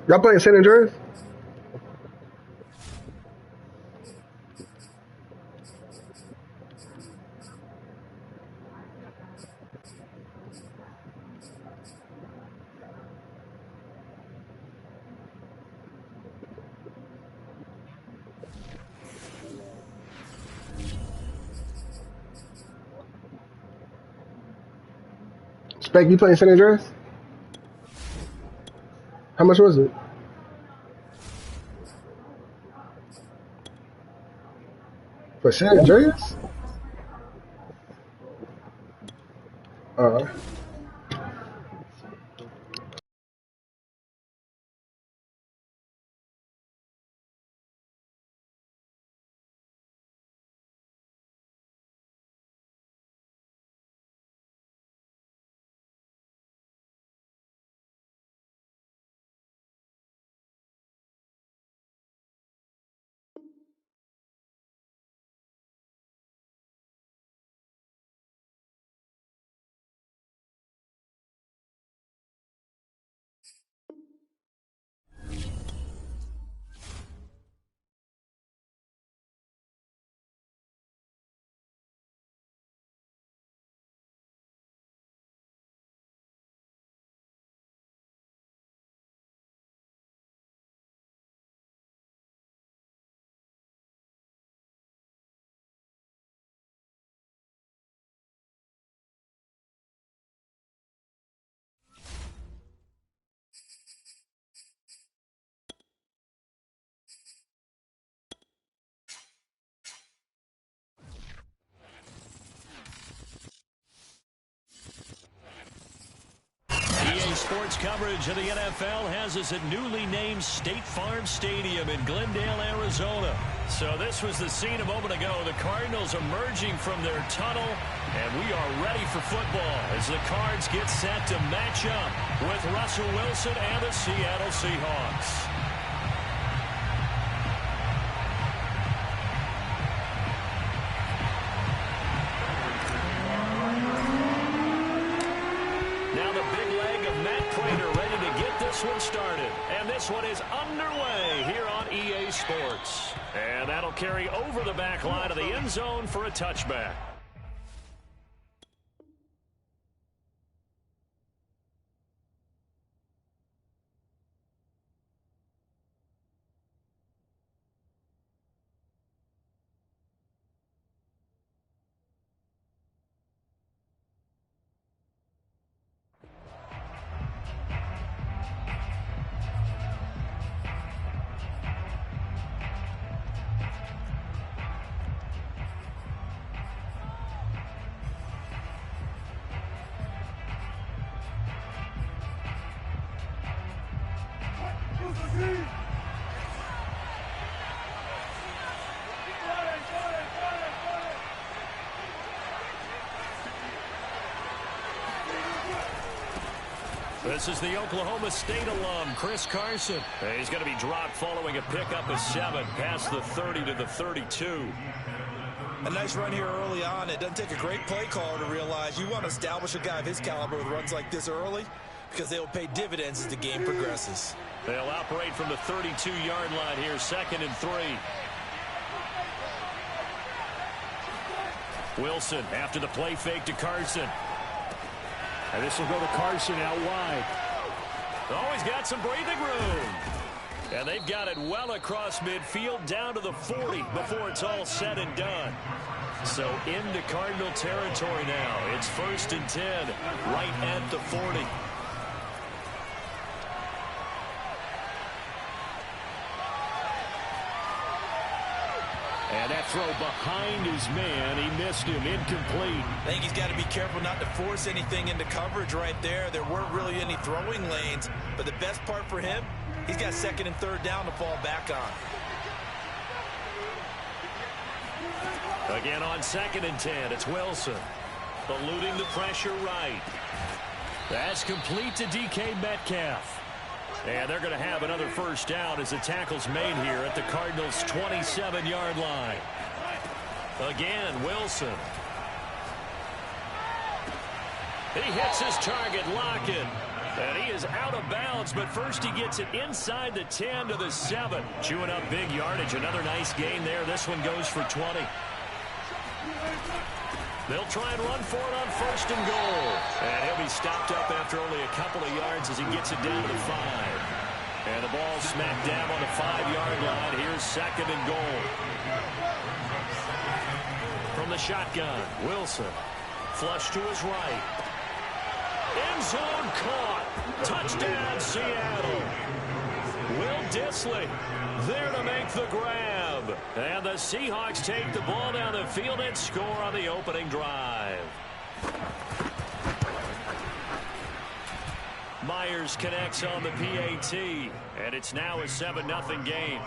Y'all playing San Andreas? Spec, you playing San Andreas? How much was it? For San Andreas? Uh, EA Sports coverage of the NFL has us at newly named State Farm Stadium in Glendale, Arizona. So this was the scene a moment ago. The Cardinals emerging from their tunnel, and we are ready for football as the Cards get set to match up with Russell Wilson and the Seattle Seahawks. This one started, and this one is underway here on EA Sports. And that'll carry over the back line of the end zone for a touchback. This is the Oklahoma State alum, Chris Carson. He's going to be dropped following a pickup of 7 past the 30 to the 32. A nice run here early on. It doesn't take a great play caller to realize you want to establish a guy of his caliber with runs like this early because they will pay dividends as the game progresses. They'll operate from the 32-yard line here, 2nd and 3. Wilson after the play fake to Carson. And this will go to Carson out wide. Oh, he's got some breathing room. And they've got it well across midfield down to the 40 before it's all said and done. So into Cardinal territory now. It's 1st and 10 right at the 40. And that throw behind his man, he missed him, incomplete. I think he's got to be careful not to force anything into coverage right there. There weren't really any throwing lanes, but the best part for him, he's got 2nd and 3rd down to fall back on. Again on 2nd and 10, it's Wilson. Eluding the pressure right. That's complete to DK Metcalf. And they're going to have another 1st down as the tackle's made here at the Cardinals' 27-yard line. Again, Wilson. He hits his target, Lockett. And he is out of bounds, but first he gets it inside the 10 to the 7. Chewing up big yardage. Another nice gain there. This one goes for 20. They'll try and run for it on 1st and goal. And he'll be stopped up after only a couple of yards as he gets it down to the 5. And the ball smacked down on the 5-yard line. Here's 2nd and goal. From the shotgun, Wilson. Flush to his right. End zone caught. Touchdown, Seattle. Will Dissly there to make the grab. And the Seahawks take the ball down the field and score on the opening drive. Myers connects on the PAT. And it's now a 7-0 game.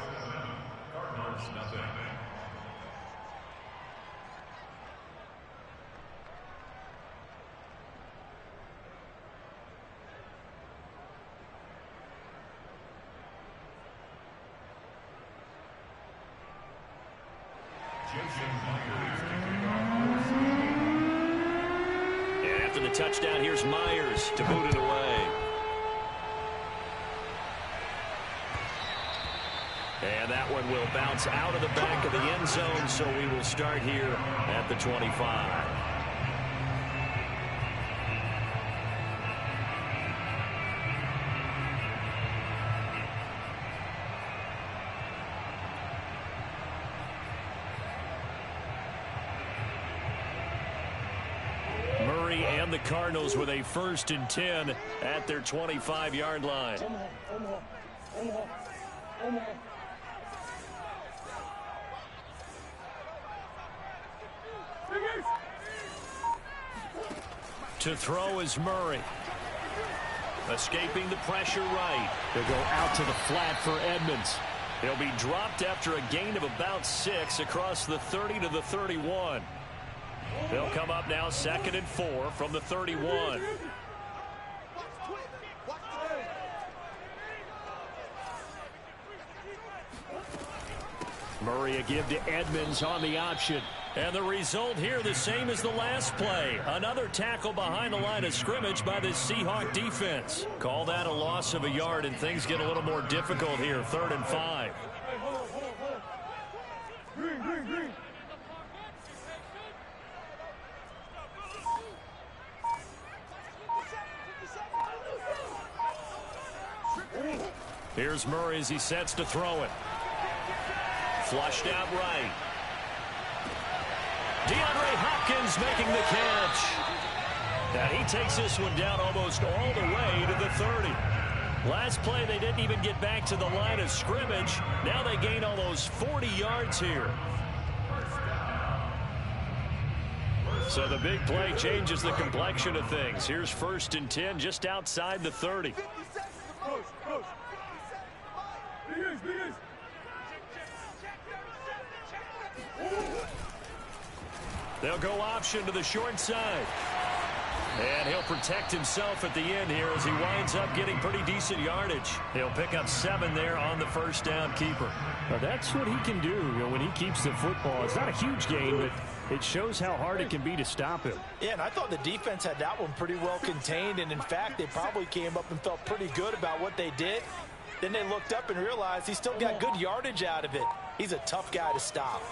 And after the touchdown, here's Myers to boot it away. And that one will bounce out of the back of the end zone, so we will start here at the 25. Murray and the Cardinals with a 1st and 10 at their 25-yard line. To throw is Murray. Escaping the pressure right. They'll go out to the flat for Edmonds. He'll be dropped after a gain of about 6 across the 30 to the 31. They'll come up now 2nd and 4 from the 31. Murray a give to Edmonds on the option. And the result here the same as the last play. Another tackle behind the line of scrimmage by the Seahawk defense. Call that a loss of a yard, and things get a little more difficult here. 3rd and 5. Here's Murray as he sets to throw it. Flushed out right. DeAndre Hopkins making the catch. And he takes this one down almost all the way to the 30. Last play, they didn't even get back to the line of scrimmage. Now they gain almost 40 yards here. So the big play changes the complexion of things. Here's 1st and 10 just outside the 30. They'll go option to the short side. And he'll protect himself at the end here as he winds up getting pretty decent yardage. He'll pick up 7 there on the 1st down keeper. Now that's what he can do, when he keeps the football. It's not a huge gain, but it shows how hard it can be to stop him. Yeah, and I thought the defense had that one pretty well contained. And, in fact, they probably came up and felt pretty good about what they did. Then they looked up and realized he still got good yardage out of it. He's a tough guy to stop.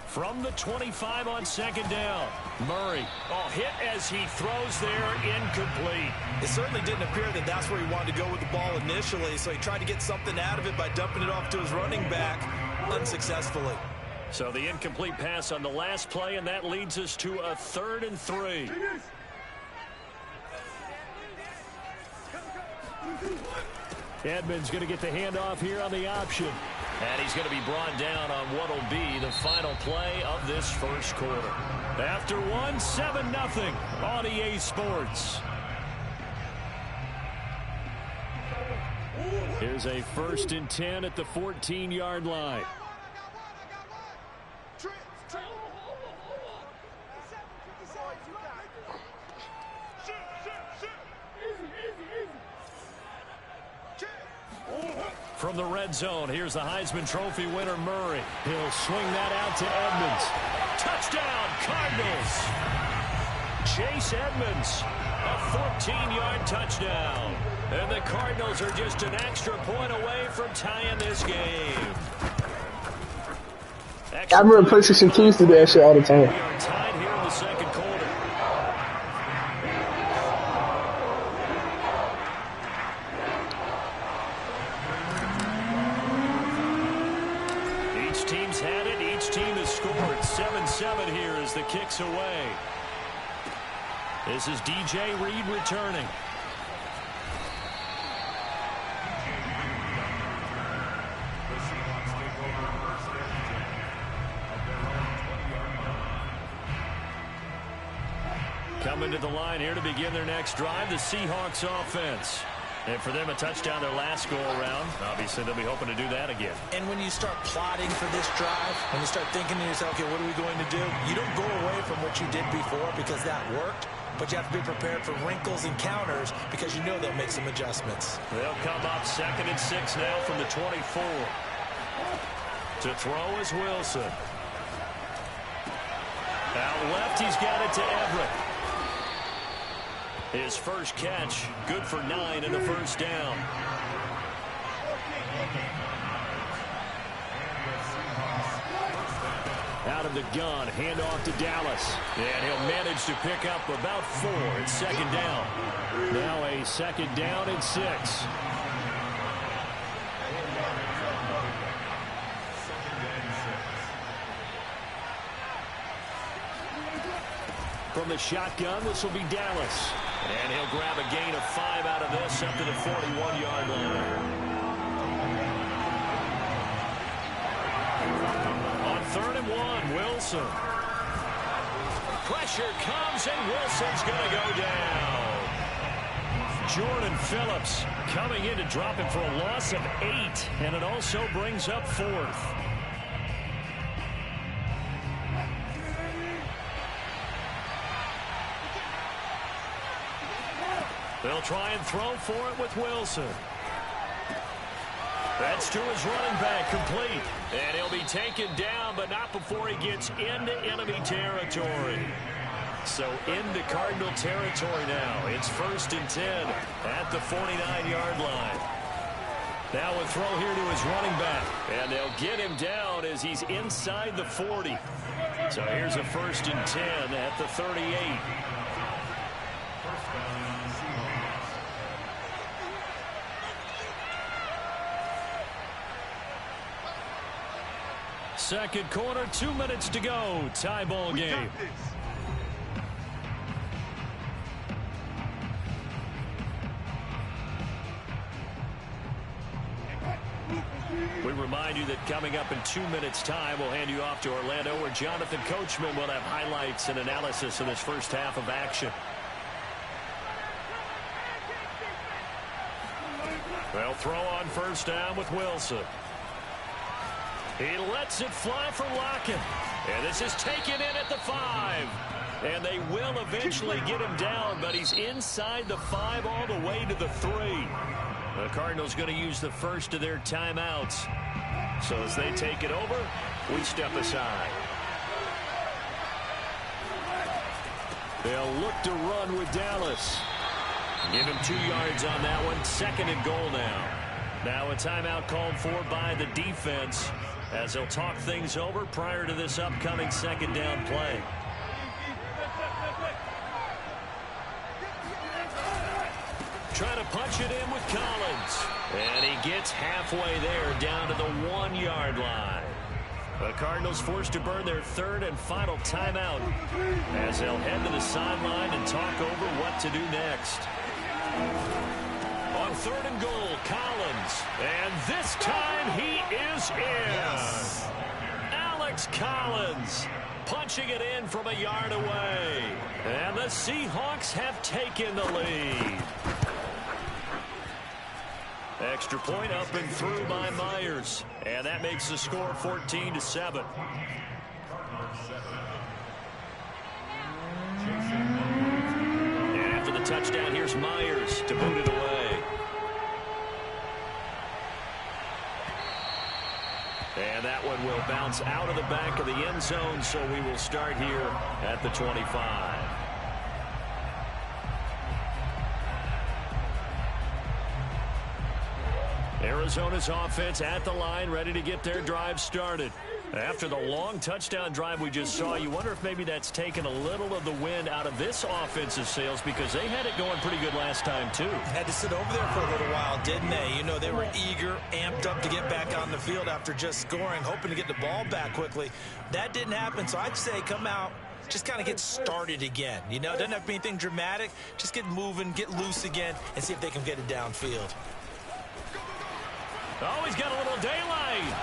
From the 25 on 2nd down. Murray, hit as he throws there, incomplete. It certainly didn't appear that that's where he wanted to go with the ball initially, so he tried to get something out of it by dumping it off to his running back unsuccessfully. So the incomplete pass on the last play, and that leads us to a 3rd and 3. Edmonds going to get the handoff here on the option. And he's going to be brought down on what will be the final play of this 1st quarter. After 7-0 on EA Sports. Here's a 1st and 10 at the 14-yard line. From the red zone, here's the Heisman Trophy winner, Murray. He'll swing that out to Edmonds. Touchdown, Cardinals! Chase Edmonds, a 14-yard touchdown. And the Cardinals are just an extra point away from tying this game. I remember PlayStation 2 used to do that shit all the time. We are tied here in the second quarter. Each team's had it. Each team has scored. 7-7 here as the kick's away. This is DJ Reed returning. Coming to the line here to begin their next drive, the Seahawks offense. And for them, a touchdown their last go-around. Obviously, they'll be hoping to do that again. And when you start plotting for this drive, when you start thinking to yourself, okay, what are we going to do? You don't go away from what you did before because that worked, but you have to be prepared for wrinkles and counters because you know they'll make some adjustments. They'll come up 2nd and 6 now from the 24. To throw is Wilson. Out left, he's got it to Everett. His first catch, good for 9 and a first down. Out of the gun, handoff to Dallas. And he'll manage to pick up about 4. It's second down. Now a second down and 6. From the shotgun, this will be Dallas. And he'll grab a gain of 5 out of this up to the 41-yard line. On 3rd and 1, Wilson. Pressure comes, and Wilson's going to go down. Jordan Phillips coming in to drop him for a loss of 8, and it also brings up 4th. They'll try and throw for it with Wilson. That's to his running back, complete. And he'll be taken down, but not before he gets into enemy territory. So into Cardinal territory now. It's 1st and 10 at the 49-yard line. Now a throw here to his running back. And they'll get him down as he's inside the 40. So here's a 1st and 10 at the 38. Second quarter, 2 minutes to go. Tie ball game. We remind you that coming up in 2 minutes' time, we'll hand you off to Orlando, where Jonathan Coachman will have highlights and analysis of this first half of action. They'll throw on first down with Wilson. He lets it fly for Lockett. And this is taken in at the 5. And they will eventually get him down, but he's inside the 5 all the way to the 3. The Cardinals going to use the first of their timeouts. So as they take it over, we step aside. They'll look to run with Dallas. Give him 2 yards on that one. 2nd and goal now. Now a timeout called for by the defense as they'll talk things over prior to this upcoming second down play. Trying to punch it in with Collins. And he gets halfway there down to the 1-yard line. The Cardinals forced to burn their 3rd and final timeout as they'll head to the sideline and talk over what to do next. On 3rd and goal, Collins. And this time he is in. Yes. Alex Collins punching it in from a yard away. And the Seahawks have taken the lead. Extra point up and through by Myers. And that makes the score 14-7. And after the touchdown, here's Myers to boot it away. And that one will bounce out of the back of the end zone, so we will start here at the 25. Arizona's offense at the line, ready to get their drive started. After the long touchdown drive we just saw, you wonder if maybe that's taken a little of the wind out of this offense's sails because they had it going pretty good last time, too. Had to sit over there for a little while, didn't they? You know, they were eager, amped up to get back on the field after just scoring, hoping to get the ball back quickly. That didn't happen, so I'd say come out, just kind of get started again. You know, it doesn't have to be anything dramatic. Just get moving, get loose again, and see if they can get it downfield. Oh, he's got a little daylight.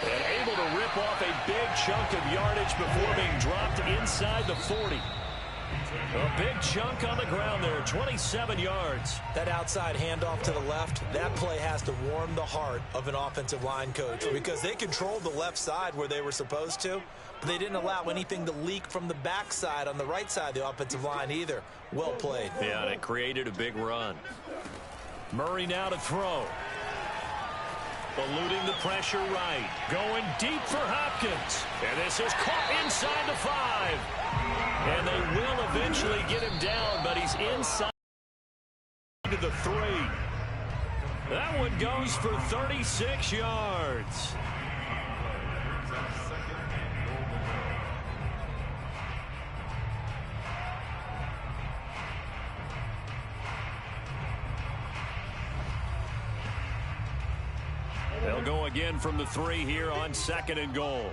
And able to rip off a big chunk of yardage before being dropped inside the 40. A big chunk on the ground there, 27 yards. That outside handoff to the left, that play has to warm the heart of an offensive line coach because they controlled the left side where they were supposed to, but they didn't allow anything to leak from the backside on the right side of the offensive line either. Well played. Yeah, and it created a big run. Murray now to throw. Eluding the pressure right. Going deep for Hopkins. And this is caught inside the 5. And they will eventually get him down, but he's inside to the 3. That one goes for 36 yards. They'll go again from the 3 here on 2nd and goal.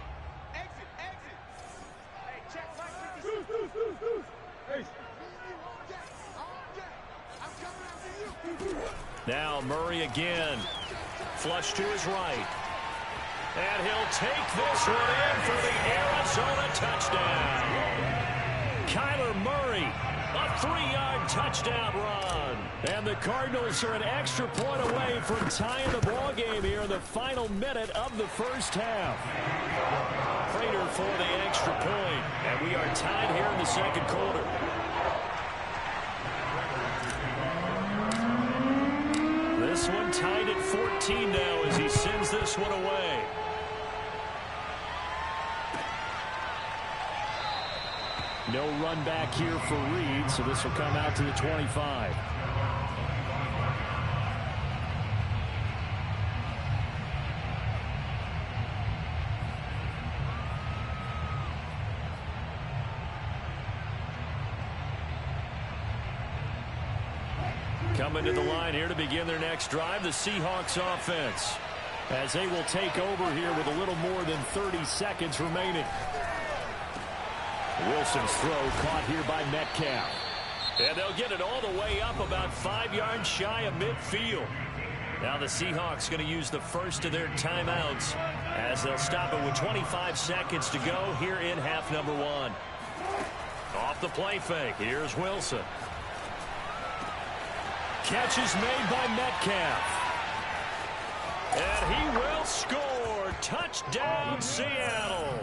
Now Murray again. Flush to his right. And he'll take this one in for the Arizona touchdown. Kyler Murray, a 3-yard touchdown run. And the Cardinals are an extra point away from tying the ball game here in the final minute of the first half. Prater for the extra point, and we are tied here in the second quarter. This one tied at 14 now as he sends this one away. No run back here for Reed, so this will come out to the 25. Coming to the line here to begin their next drive, the Seahawks offense, as they will take over here with a little more than 30 seconds remaining. Wilson's throw caught here by Metcalf. And they'll get it all the way up about 5 yards shy of midfield. Now the Seahawks going to use the first of their timeouts as they'll stop it with 25 seconds to go here in half number 1. Off the play fake, here's Wilson. Catch is made by Metcalf. And he will score. Touchdown, Seattle.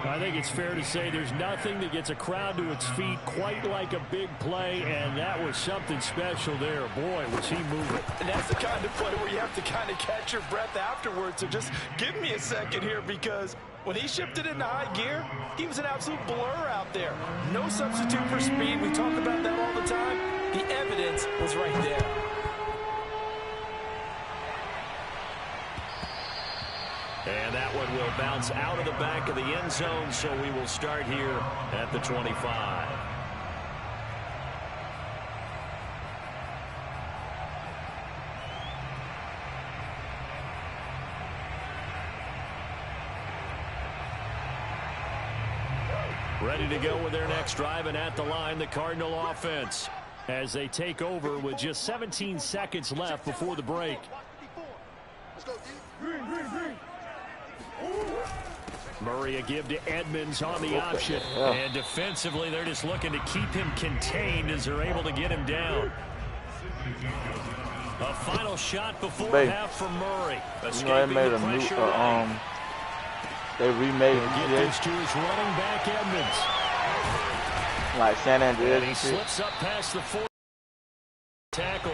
I think it's fair to say there's nothing that gets a crowd to its feet quite like a big play, and that was something special there. Boy, was he moving. And that's the kind of play where you have to kind of catch your breath afterwards. So just give me a second here, because when he shifted into high gear, he was an absolute blur out there. No substitute for speed. We talk about that all the time. The evidence was right there. And that one will bounce out of the back of the end zone, so we will start here at the 25. Ready to go with their next drive, and at the line, the Cardinal offense, as they take over with just 17 seconds left before the break. Murray a give to Edmonds on the option. And defensively, they're just looking to keep him contained as they're able to get him down. A final shot before half for Murray. They made a new, they remade it. Get this to his running back, Edmonds. Like San Andreas. And he slips up past the 4 tackle.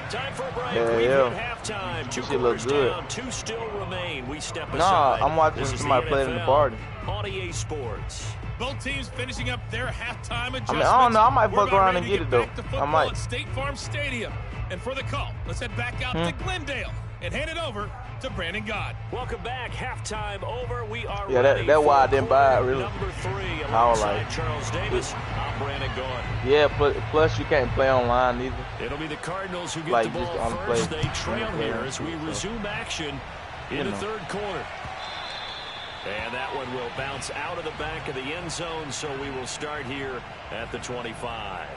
Time for a break. Yeah, We've hit halftime. 2 quarters down, 2 still remain. We step aside. I'm watching somebody play in the party. On EA Sports. Both teams finishing up their halftime adjustments. I mean, I don't know. I might fuck around and get it, though. I might. At State Farm Stadium. And for the call, let's head back out to Glendale and hand it over to Brandon God. Welcome back. Halftime over. We are ready. That's why I didn't buy it, really. Number 3 I was alongside like, Charles Davis. I'm Brandon God. Yeah, plus you can't play online either. It'll be the Cardinals who get like the ball just first. They trail here as we resume action in the third quarter. And that one will bounce out of the back of the end zone, so we will start here at the 25.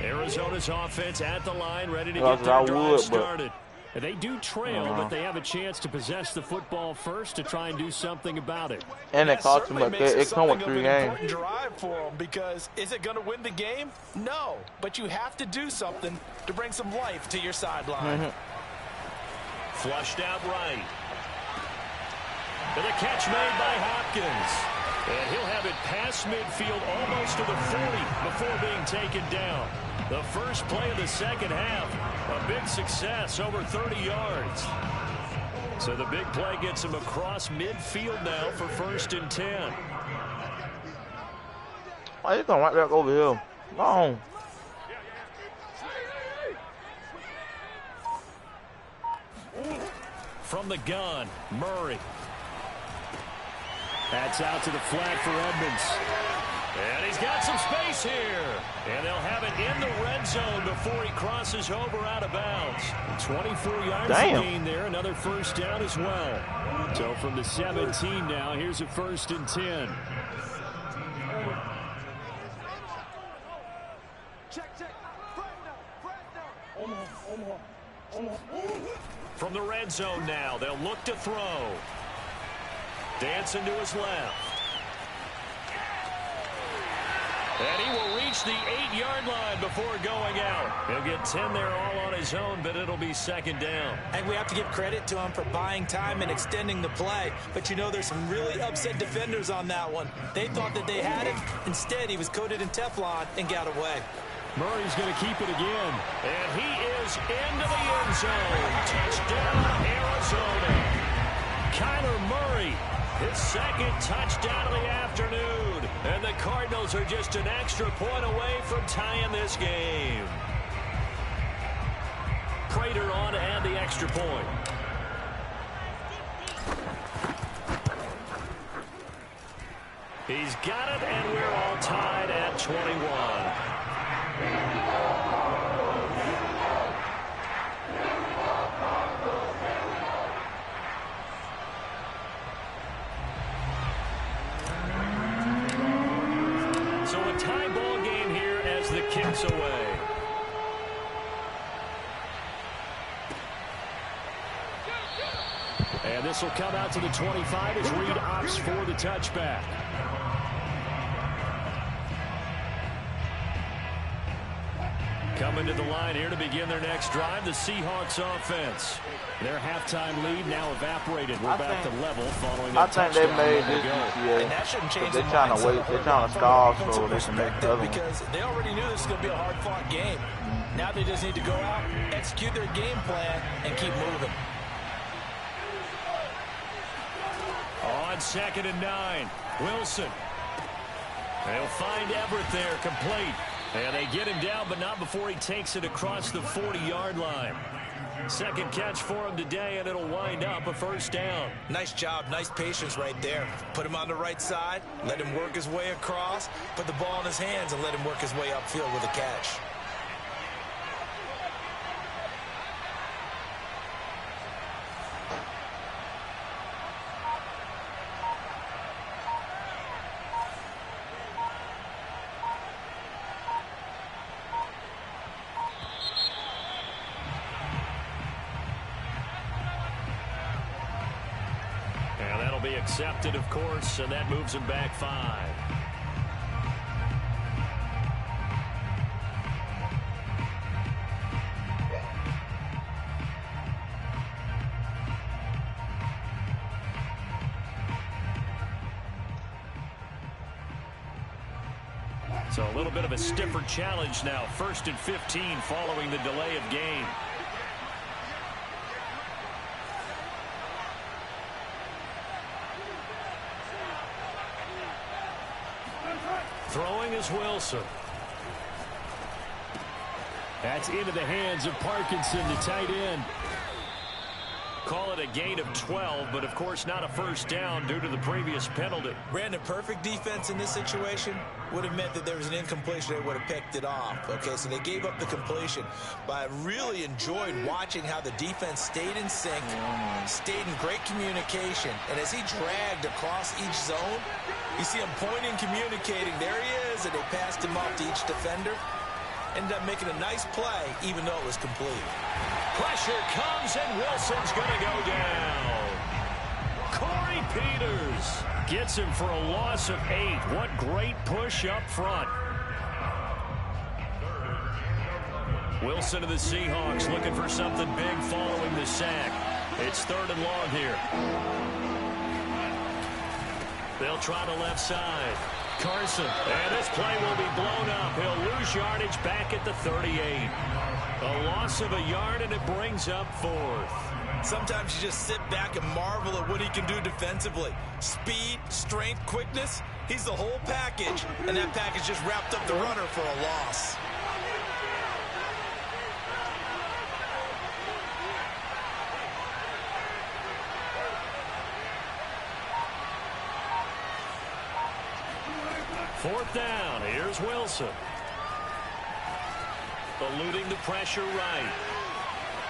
Arizona's offense at the line, ready to get their drive started. They do trail, but they have a chance to possess the football first to try and do something about it. And it cost them it come with 3 games. Drive for them, because is it going to win the game? No, but you have to do something to bring some life to your sideline. Flushed out right. And the catch made by Hopkins. And he'll have it past midfield almost to the 40 before being taken down. The first play of the second half, a big success, over 30 yards. So the big play gets him across midfield now for 1st and 10. Why you going right back over here? Long. From the gun, Murray. That's out to the flat for Edmonds. And he's got some space here. And they'll have it in the red zone before he crosses over out of bounds. 24 yards to gain there. Another first down as well. So from the 17 now, here's a 1st and 10. From the red zone now, they'll look to throw. Dancing to his left. And he will reach the 8-yard line before going out. He'll get 10 there all on his own, but it'll be 2nd down. And we have to give credit to him for buying time and extending the play. But you know, there's some really upset defenders on that one. They thought that they had him. Instead, he was coated in Teflon and got away. Murray's going to keep it again. And he is into the end zone. Touchdown, Arizona. Kyler Murray, his 2nd touchdown of the afternoon. And the Cardinals are just an extra point away from tying this game. Prater on to add the extra point. He's got it, and we're all tied at 21. So a tie ball game here as the kick's away. And this will come out to the 25 as Reed opts for the touchback. Coming to the line here to begin their next drive, the Seahawks offense. Their halftime lead now evaporated. We're back to level following that touchdown. I think they made this UCA. And that shouldn't change. They're trying to wait. They're trying to stall so they can make the other one. Because they already knew this was going to be a hard-fought game. Now they just need to go out, execute their game plan, and keep moving. On 2nd and 9, Wilson. They'll find Everett there, complete. And they get him down, but not before he takes it across the 40-yard line. 2nd catch for him today, and it'll wind up a 1st down. Nice job, nice patience right there. Put him on the right side, let him work his way across, put the ball in his hands, and let him work his way upfield with a catch. Accepted, of course, and that moves him back 5. So a little bit of a stiffer challenge now. 1st and 15 following the delay of game. Throwing is Wilson. That's into the hands of Parkinson, the tight end. Call it a gain of 12, but of course not a first down due to the previous penalty. Brandon, perfect defense in this situation would have meant that there was an incompletion. They would have picked it off. Okay, so they gave up the completion. But I really enjoyed watching how the defense stayed in sync, stayed in great communication. And as he dragged across each zone, you see him pointing, communicating. There he is, and they passed him off to each defender. Ended up making a nice play, even though it was complete. Pressure comes, and Wilson's going to go down. Corey Peters gets him for a loss of 8. What great push up front. Wilson of the Seahawks looking for something big following the sack. It's 3rd and long here. They'll try the left side. Carson, and this play will be blown up. He'll lose yardage back at the 38. A loss of a yard, and it brings up 4th. Sometimes you just sit back and marvel at what he can do defensively. Speed, strength, quickness. He's the whole package, and that package just wrapped up the runner for a loss. Fourth down. Here's Wilson. Eluding the pressure right.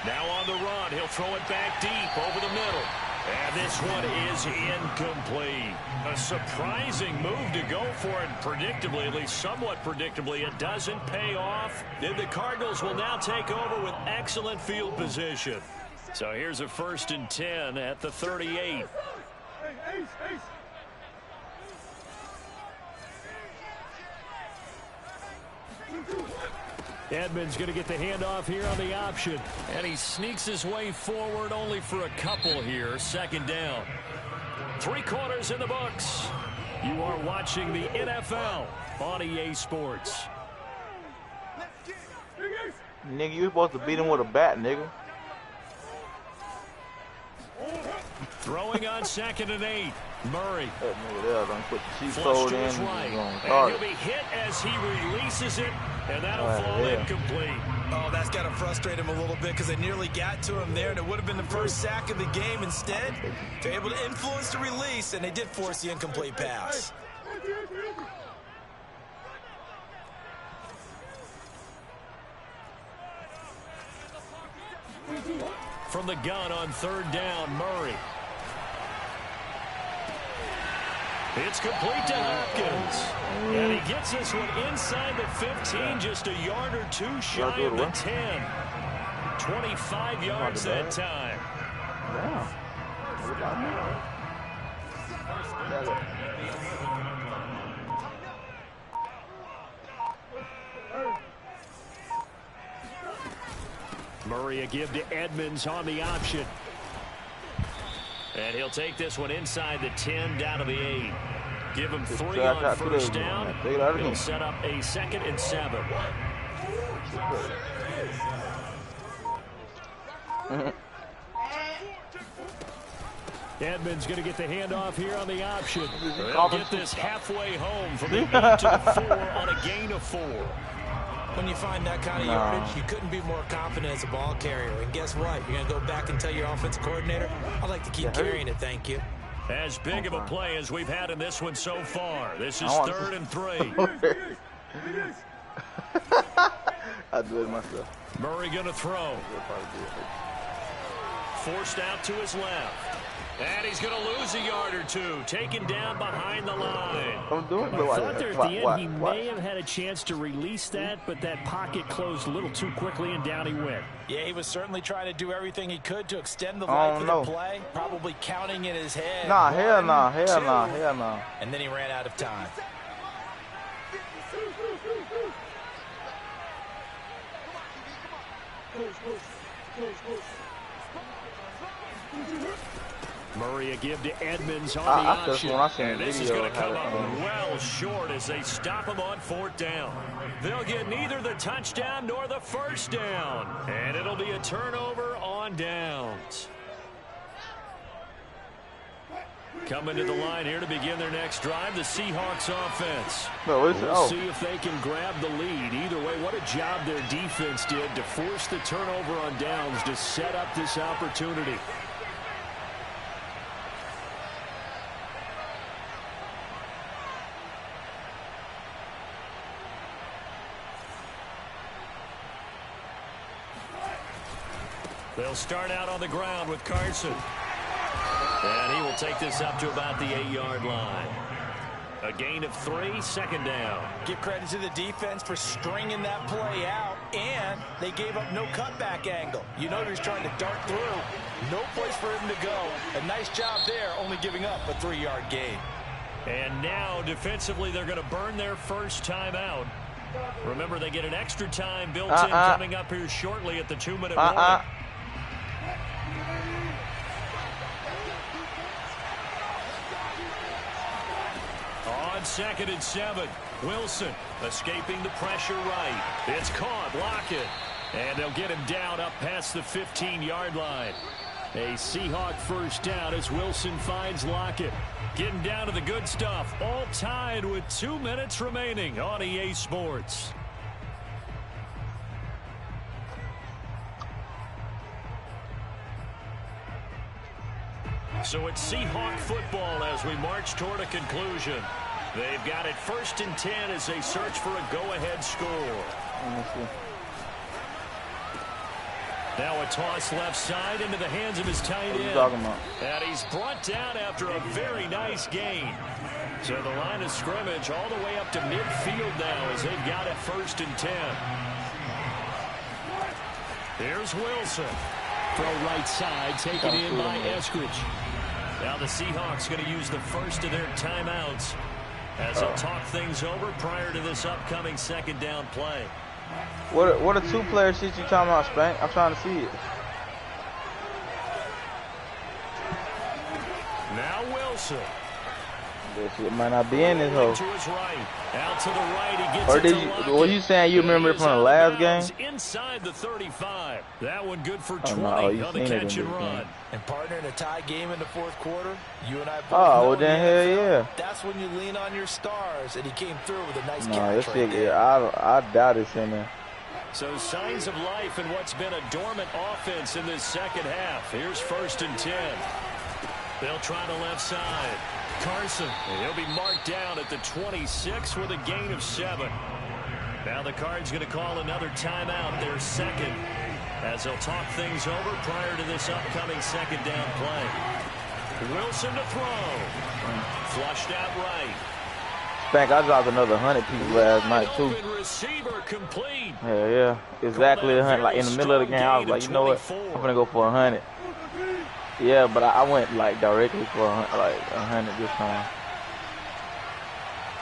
Now on the run. He'll throw it back deep over the middle. And this one is incomplete. A surprising move to go for it. Predictably, at least somewhat predictably, it doesn't pay off. Then the Cardinals will now take over with excellent field position. So here's a 1st and 10 at the 38. Edmonds going to get the handoff here on the option. And he sneaks his way forward only for a couple here. 2nd down. 3 quarters in the books. You are watching the NFL on EA Sports. Nigga, you supposed to beat him with a bat, nigga. Throwing on 2nd and 8. Murray. That nigga there done put the cheat Flush code to in. his right. And And he'll be hit as he releases it. And that'll fall incomplete. Oh, that's got to frustrate him a little bit because they nearly got to him there, and it would have been the first sack of the game. Instead, they're able to influence the release, and they did force the incomplete pass. From the gun on 3rd down, Murray. It's complete to Hopkins. And he gets this one inside the 15, just a yard or 2 shy of the 10. 25 yards that time. Murray a give to Edmonds on the option. And he'll take this one inside the 10 down to the 8. Give him 3 on 1st down. He'll set up a 2nd and 7. Edmonds going to get the handoff here on the option. They'll get this halfway home from the 8 to the 4 on a gain of 4. When you find that kind of yardage, you couldn't be more confident as a ball carrier. And guess what? You're going to go back and tell your offensive coordinator, I'd like to keep carrying it, thank you. As big of a play as we've had in this one so far. This is 3rd and 3. I do it myself. Murray going to throw. Forced out to his left. And he's going to lose a yard or 2. Taken down behind the line. I thought there at the end he may have had a chance to release that, but that pocket closed a little too quickly, and down he went. Yeah, he was certainly trying to do everything he could to extend the life of the play. Probably counting in his head. Nah, hell no, hell no, hell no. And then he ran out of time. Murray a give to Edmonds on the option. And this is going to come up well short as they stop him on 4th down. They'll get neither the touchdown nor the 1st down. And it'll be a turnover on downs. Coming to the line here to begin their next drive, the Seahawks offense. We'll see if they can grab the lead. Either way, what a job their defense did to force the turnover on downs to set up this opportunity. They'll start out on the ground with Carson. And he will take this up to about the 8-yard line. A gain of 3, 2nd down. Give credit to the defense for stringing that play out, and they gave up no cutback angle. You know he was trying to dart through. No place for him to go. A nice job there, only giving up a 3-yard gain. And now, defensively, they're going to burn their first timeout. Remember, they get an extra time built in coming up here shortly at the 2-minute mark. On 2nd and 7, Wilson escaping the pressure right. It's caught, Lockett. And they'll get him down up past the 15-yard line. A Seahawk first down as Wilson finds Lockett. Getting down to the good stuff. All tied with 2 minutes remaining on EA Sports. So it's Seahawk football as we march toward a conclusion. They've got it 1st and 10 as they search for a go-ahead score. Now a toss left side into the hands of his tight end. And he's brought down after a very nice gain. So the line of scrimmage all the way up to midfield now as they've got it 1st and 10. Here's Wilson. Throw right side, taken in by Eskridge. Now the Seahawks going to use the first of their timeouts as they'll talk things over prior to this upcoming 2nd down play. What a two-player shit you talking about, Spank? I'm trying to see it. Now Wilson. This shit might not be in this hole. To his right. Out to the right, he gets or it did to you? Lockett. What you saying? You remember it from the last game? Inside the 35. That one good for 20 no, on the catch and run. Game. And partner in a tie game in the 4th quarter, you and I both well then hell yeah. That's when you lean on your stars, and he came through with a nice catch. This shit, I doubt it's in there. So signs of life in what's been a dormant offense in this 2nd half. Here's 1st and 10. They'll try the left side. Carson, he'll be marked down at the 26 with a gain of 7. Now the Cards going to call another timeout, their 2nd, as they'll talk things over prior to this upcoming 2nd down play. Wilson to throw. Flushed out right. Spank, I dropped another 100 people last night too. Receiver complete. Hell yeah, exactly 100. Like in the middle of the game, I was like, you know what? I'm gonna go for 100. Yeah, but I went like directly for 100 this time.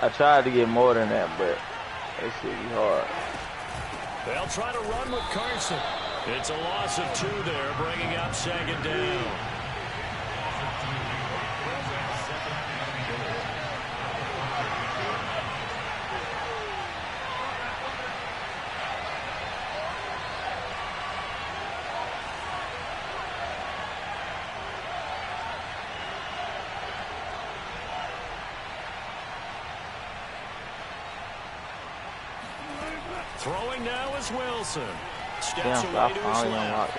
I tried to get more than that, but that shit be hard. They'll try to run with Carson. It's a loss of 2 there, bringing up 2nd down. Throwing now is Wilson. Steps away to his left.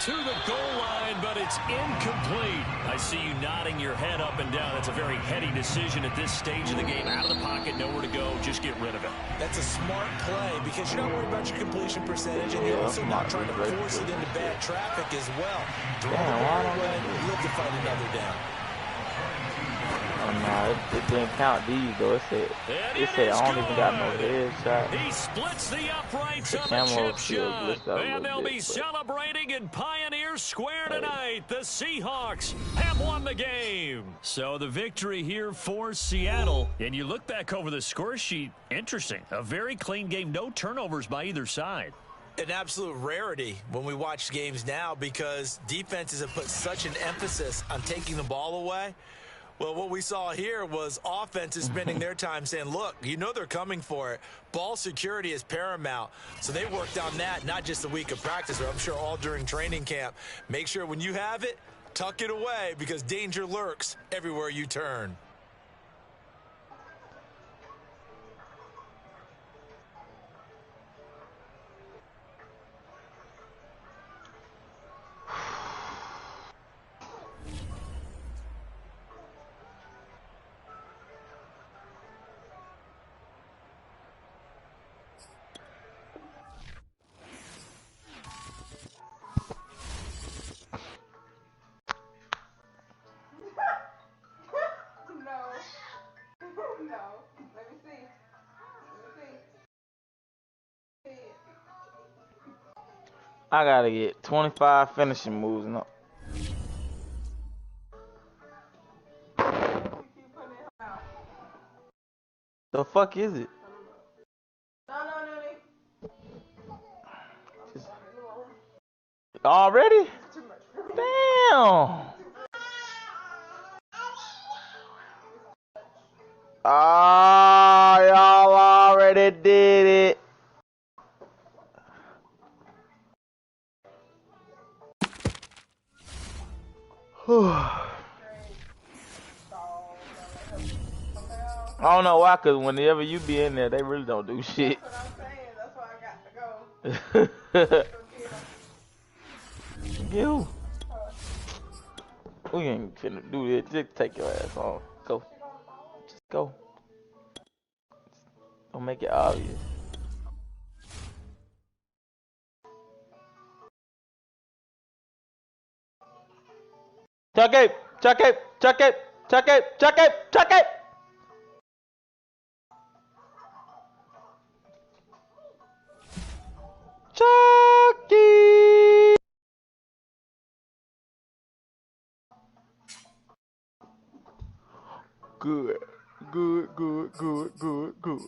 To the goal line, but it's incomplete. I see you nodding your head up and down. That's a very heady decision at this stage of the game. Out of the pocket, nowhere to go. Just get rid of it. That's a smart play because you're not worried about your completion percentage, and you're also not trying to force it into bad traffic as well. Throw the ball away, look to find another down. Oh, no, it didn't count these, though. It said I don't even got no head shot. He splits the uprights on the chip shot. And they'll be celebrating in Pioneer Square tonight. The Seahawks have won the game. So the victory here for Seattle. And you look back over the score sheet, interesting. A very clean game, no turnovers by either side. An absolute rarity when we watch games now because defenses have put such an emphasis on taking the ball away. Well, what we saw here was offenses spending their time saying, look, you know they're coming for it. Ball security is paramount. So they worked on that, not just a week of practice, but I'm sure all during training camp. Make sure when you have it, tuck it away because danger lurks everywhere you turn. I gotta get 25 finishing moves. No. The fuck is it? Already? Damn. Ah, y'all already did it. I don't know why, cause whenever you be in there, they really don't do shit. That's what I'm saying. That's why I got to go. You. We ain't finna do this. Just take your ass on. Go. Just go. Don't make it obvious. Chuck it! Chuck it! Chuck it! Chuck it! Chuck it! Chuck it! Chucky! Good. Good, good, good, good, good.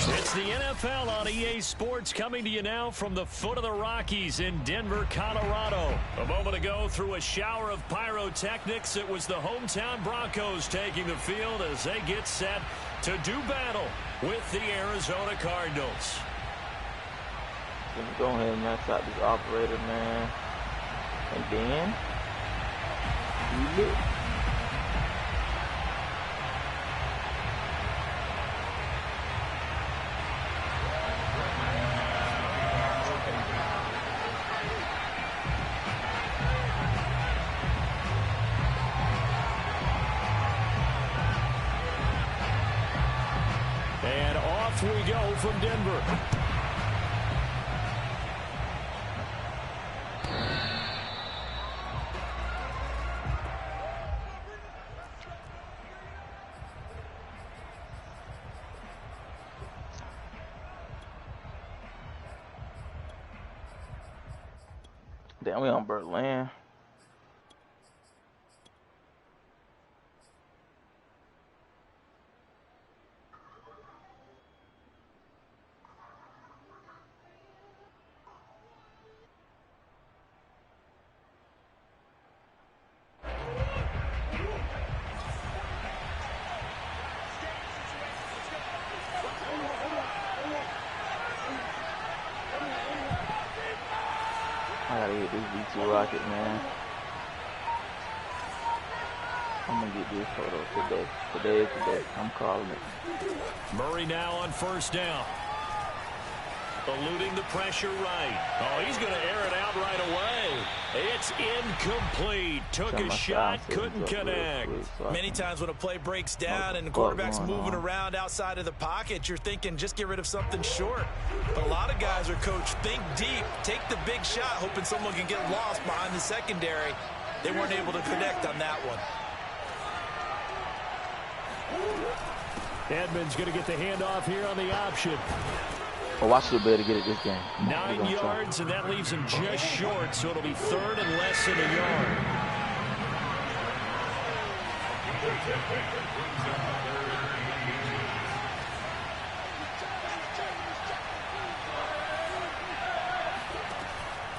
It's the NFL on EA Sports coming to you now from the foot of the Rockies in Denver, Colorado. A moment ago, through a shower of pyrotechnics, it was the hometown Broncos taking the field as they get set to do battle with the Arizona Cardinals. Let me go ahead and max out this operator, man. And then, you look. And off we go from Denver. Damn, we on Berlin. I gotta get this V2 rocket, man. I'm gonna get this photo today. Today is the day. I'm calling it. Murray now on first down. Eluding the pressure right. Oh, he's going to air it out right away. It's incomplete. Took a shot, couldn't connect. Many times when a play breaks down and the quarterback's moving around outside of the pocket, you're thinking just get rid of something short. But a lot of guys are coached, think deep, take the big shot, hoping someone can get lost behind the secondary. They weren't able to connect on that one. Edmonds going to get the handoff here on the option. Oh, I should be able to get it this game. 9 yards, and that leaves him just short, so it'll be third and less than a yard.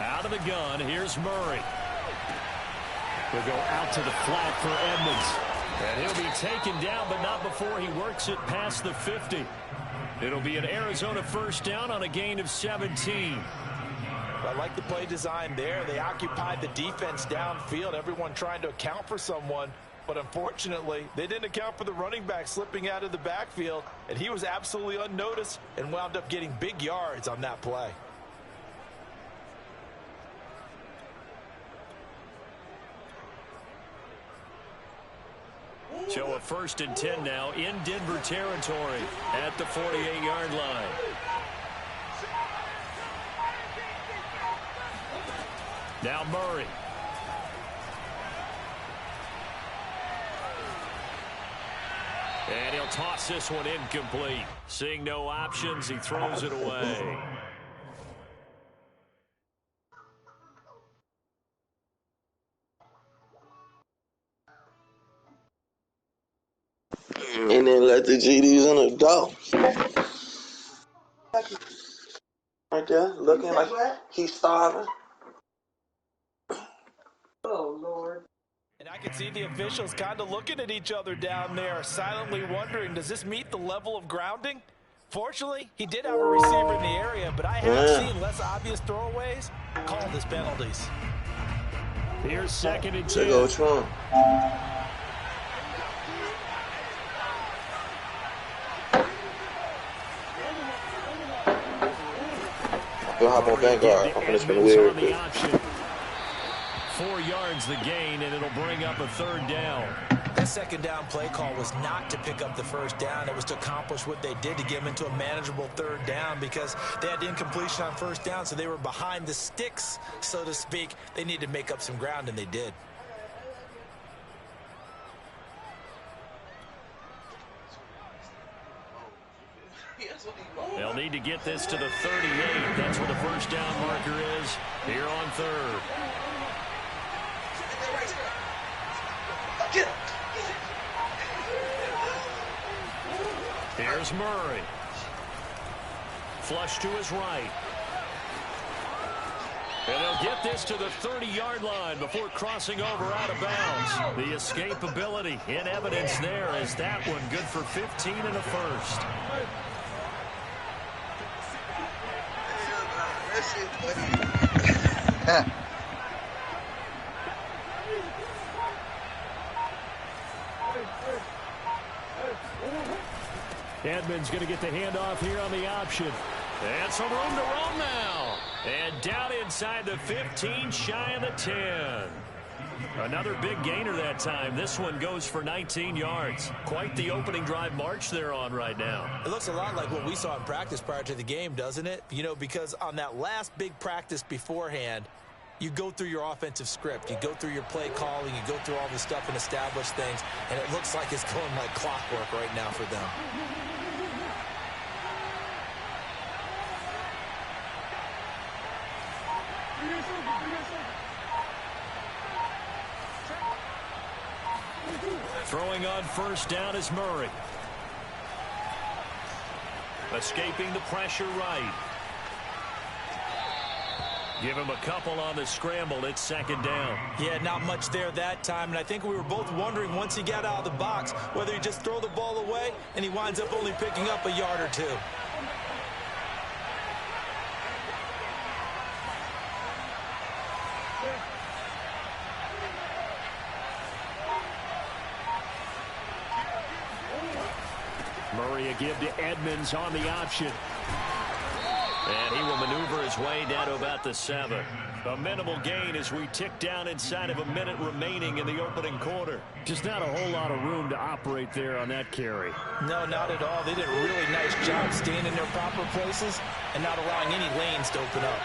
Out of the gun, here's Murray. He'll go out to the flat for Edmonds. And he'll be taken down, but not before he works it past the 50. It'll be an Arizona first down on a gain of 17. I like the play design there. They occupied the defense downfield, everyone trying to account for someone. But unfortunately, they didn't account for the running back slipping out of the backfield, and he was absolutely unnoticed and wound up getting big yards on that play. So a 1st and 10 now in Denver territory at the 48-yard line. Now Murray. And he'll toss this one incomplete. Seeing no options, he throws it away. And then let the GDs in the door. Right there, looking like he's starving. Oh, Lord. And I can see the officials kind of looking at each other down there, silently wondering, does this meet the level of grounding? Fortunately, he did have a receiver in the area, but I have seen less obvious throwaways called as penalties. Here's 2nd and 10. There goes Trump. Go hop on Vanguard. I'm gonna spin weird. 4 yards the gain, and it'll bring up a 3rd down. That 2nd down play call was not to pick up the 1st down. It was to accomplish what they did to get them into a manageable 3rd down because they had incompletion on 1st down, so they were behind the sticks, so to speak. They needed to make up some ground, and they did. They'll need to get this to the 38. That's where the 1st down marker is here on 3rd. Here's Murray. Flush to his right. And they'll get this to the 30-yard line before crossing over out of bounds. The escapability in evidence there as that one good for 15 and a 1st. Edmonds going to get the handoff here on the option. And some room to roam now. And down inside the 15, shy of the 10. Another big gainer that time. This one goes for 19 yards. Quite the opening drive march they're on right now. It looks a lot like what we saw in practice prior to the game, doesn't it? You know, because on that last big practice beforehand, you go through your offensive script. You go through your play calling. You go through all this stuff and establish things. And it looks like it's going like clockwork right now for them. Throwing on 1st down is Murray. Escaping the pressure right. Give him a couple on the scramble. It's 2nd down. Yeah, not much there that time. And I think we were both wondering once he got out of the box whether he just throw the ball away and he winds up only picking up a yard or 2. Murray a give to Edmonds on the option. And he will maneuver his way down to about the 7. A minimal gain as we tick down inside of a minute remaining in the opening quarter. Just not a whole lot of room to operate there on that carry. No, not at all. They did a really nice job staying in their proper places and not allowing any lanes to open up.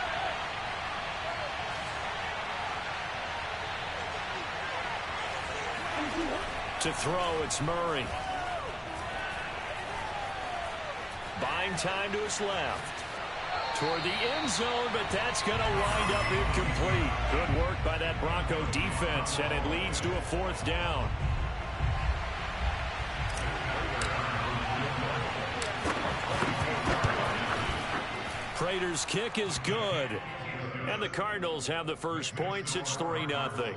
To throw, it's Murray. Buying time to his left. Toward the end zone, but that's going to wind up incomplete. Good work by that Bronco defense, and it leads to a 4th down. Prater's kick is good. And the Cardinals have the first points. It's 3-0.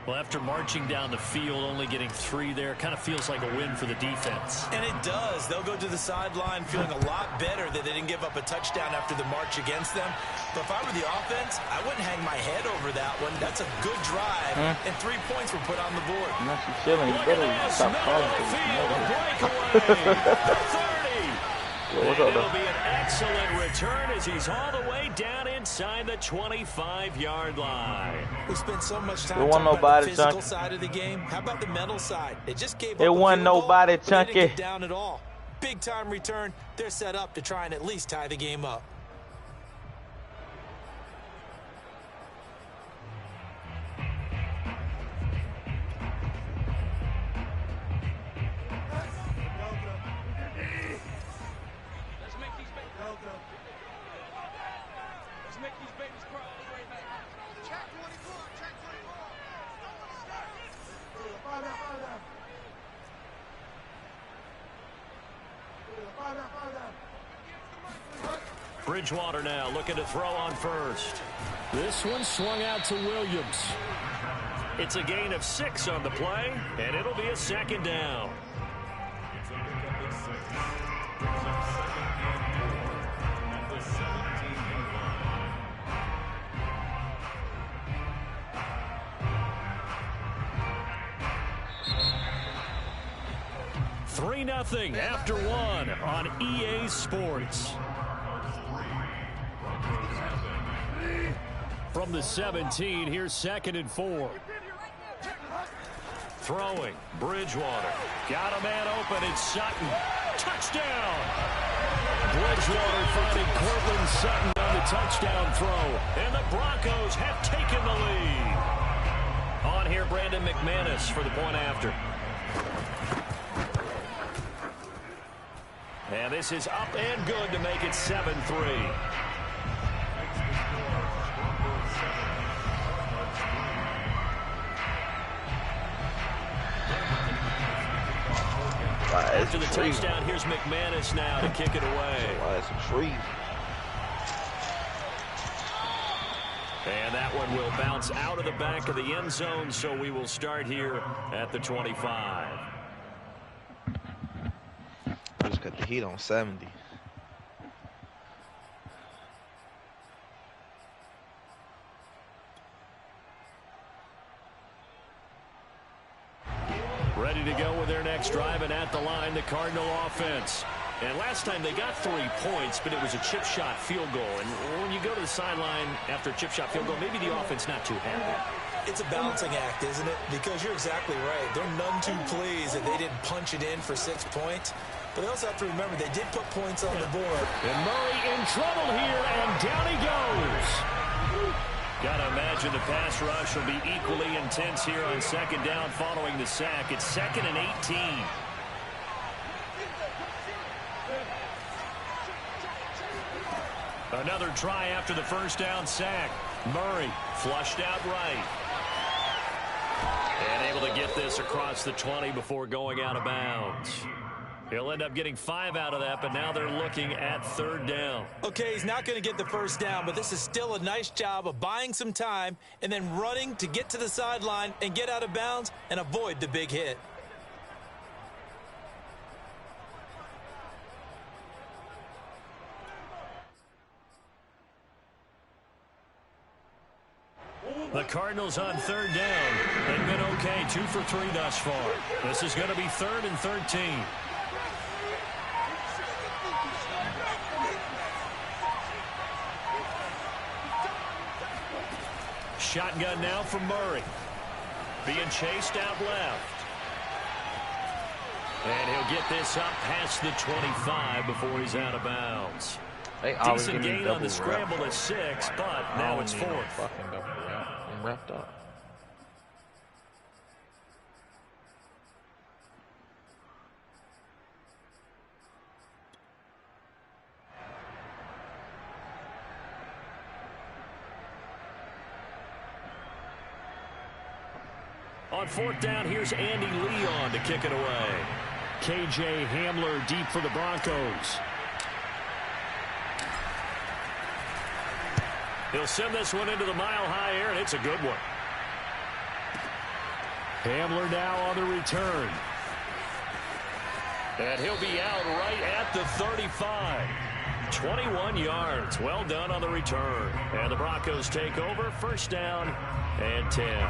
Well, after marching down the field, only getting 3 there, kind of feels like a win for the defense. And it does. They'll go to the sideline feeling a lot better that they didn't give up a touchdown after the march against them. But if I were the offense, I wouldn't hang my head over that one. That's a good drive, and 3 points were put on the board. Not you chilling. You better stop calling for It'll be an excellent return as he's all the way down inside the 25-yard line. We spent so much time talking about the physical side of the game. How about the mental side? They just gave up it wasn't nobody chunky. They didn't get down at all. Big time return. They're set up to try and at least tie the game up. Bridgewater now looking to throw on first. This one swung out to Williams. It's a gain of 6 on the play, and it'll be a 2nd down. Three 0 after 1 on EA Sports. From the 17, here's 2nd and 4. Throwing, Bridgewater. Got a man open, it's Sutton. Touchdown! Bridgewater finding Cortland Sutton on the touchdown throw. And the Broncos have taken the lead. On here, Brandon McManus for the point after. And this is up and good to make it 7-3. After the touchdown, here's McManus now to kick it away. It's a tree. And that one will bounce out of the back of the end zone, so we will start here at the 25. I just got the heat on 70. Ready to go with their next drive, and at the line, the Cardinal offense. And last time they got 3 points, but it was a chip shot field goal. And when you go to the sideline after a chip shot field goal, maybe the offense not too happy. It's a balancing act, isn't it? Because you're exactly right. They're none too pleased that they didn't punch it in for 6 points. But they also have to remember they did put points on the board. And Murray in trouble here, and down he goes. Got to imagine the pass rush will be equally intense here on 2nd down following the sack. It's 2nd and 18. Another try after the first down sack. Murray flushed out right. And able to get this across the 20 before going out of bounds. He'll end up getting 5 out of that, but now they're looking at 3rd down. Okay, he's not going to get the first down, but this is still a nice job of buying some time and then running to get to the sideline and get out of bounds and avoid the big hit. The Cardinals on 3rd down. They've been okay, 2 for 3 thus far. This is going to be 3rd and 13. Shotgun now from Murray. Being chased out left. And he'll get this up past the 25 before he's out of bounds. Decent gain on the scramble at 6, but now it's 4th. I'm wrapped up. On 4th down, here's Andy Leon to kick it away. KJ Hamler deep for the Broncos. He'll send this one into the mile-high air, and it's a good one. Hamler now on the return. And he'll be out right at the 35. 21 yards. Well done on the return. And the Broncos take over. First down and 10.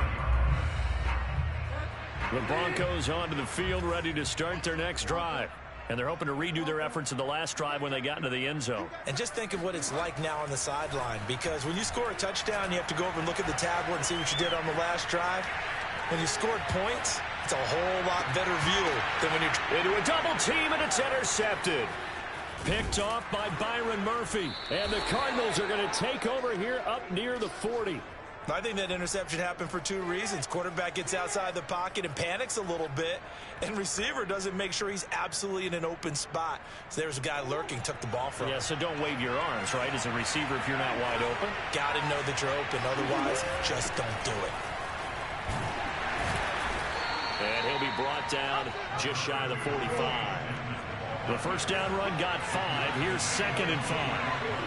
The Broncos onto the field, ready to start their next drive. And they're hoping to redo their efforts in the last drive when they got into the end zone. And just think of what it's like now on the sideline, because when you score a touchdown, you have to go over and look at the tablet and see what you did on the last drive. When you scored points, it's a whole lot better view than when you're into a double team, and it's intercepted. Picked off by Byron Murphy. And the Cardinals are going to take over here up near the 40. I think that interception happened for two reasons. Quarterback gets outside the pocket and panics a little bit, and receiver doesn't make sure he's absolutely in an open spot. So there's a guy lurking, took the ball from him. Yeah, so don't wave your arms, right, as a receiver if you're not wide open. Got to know that you're open. Otherwise, just don't do it. And he'll be brought down just shy of the 45. The first down run got 5. Here's 2nd and 5.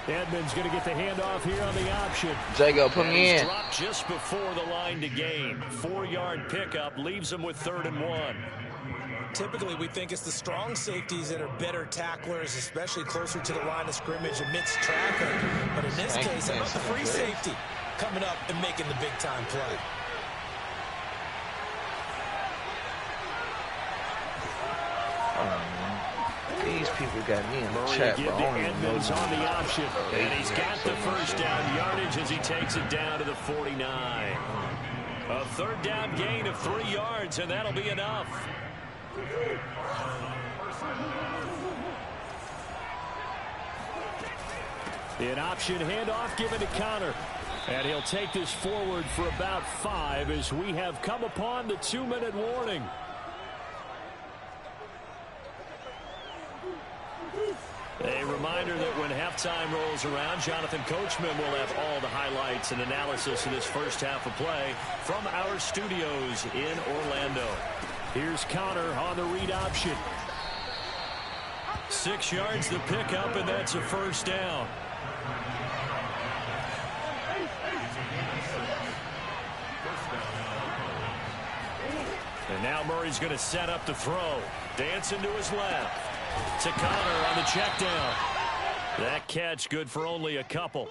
Edmonds going to get the handoff here on the option. Jago, put me in. Dropped just before the line to gain. 4-yard pickup leaves him with 3rd and 1. Typically, we think it's the strong safeties that are better tacklers, especially closer to the line of scrimmage amidst traffic. But in this case, how about the free safety coming up and making the big-time play? These people got me in the Murray chat, give bro. to Edmonds on the option. And he's got the first down yardage as he takes it down to the 49. A 3rd down gain of 3 yards, and that'll be enough. An option handoff given to Connor. And he'll take this forward for about 5 as we have come upon the 2-minute warning. A reminder that when halftime rolls around, Jonathan Coachman will have all the highlights and analysis of this first half of play from our studios in Orlando. Here's Connor on the read option. 6 yards the pickup, and that's a first down. And now Murray's going to set up the throw. Dancing to his left. To Connor on the check down. That catch good for only a couple.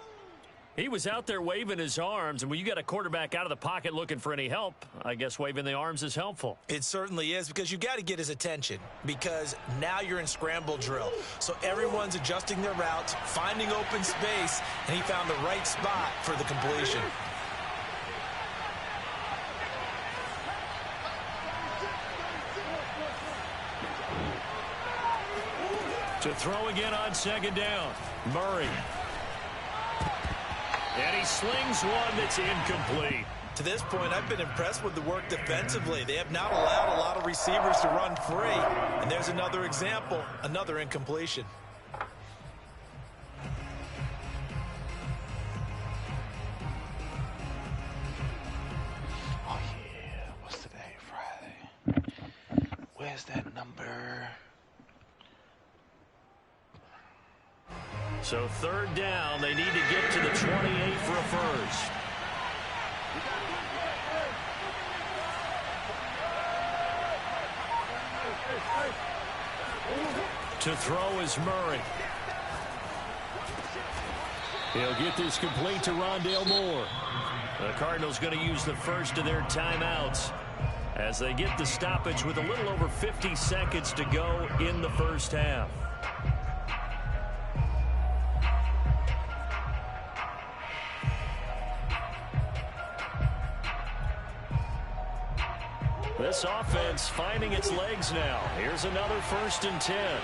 He was out there waving his arms, and when you got a quarterback out of the pocket looking for any help, I guess waving the arms is helpful. It certainly is, because you got to get his attention, because now you're in scramble drill. So everyone's adjusting their routes, finding open space, and he found the right spot for the completion. To throw again on 2nd down. Murray. And he slings one that's incomplete. To this point, I've been impressed with the work defensively. They have not allowed a lot of receivers to run free. And there's another example, another incompletion. Oh, yeah. What's today? Friday. Where's that number? So 3rd down, they need to get to the 28 for a first. To throw is Murray. He'll get this complete to Rondale Moore. The Cardinals going to use the first of their timeouts as they get the stoppage with a little over 50 seconds to go in the first half. This offense finding its legs now. Here's another 1st and 10.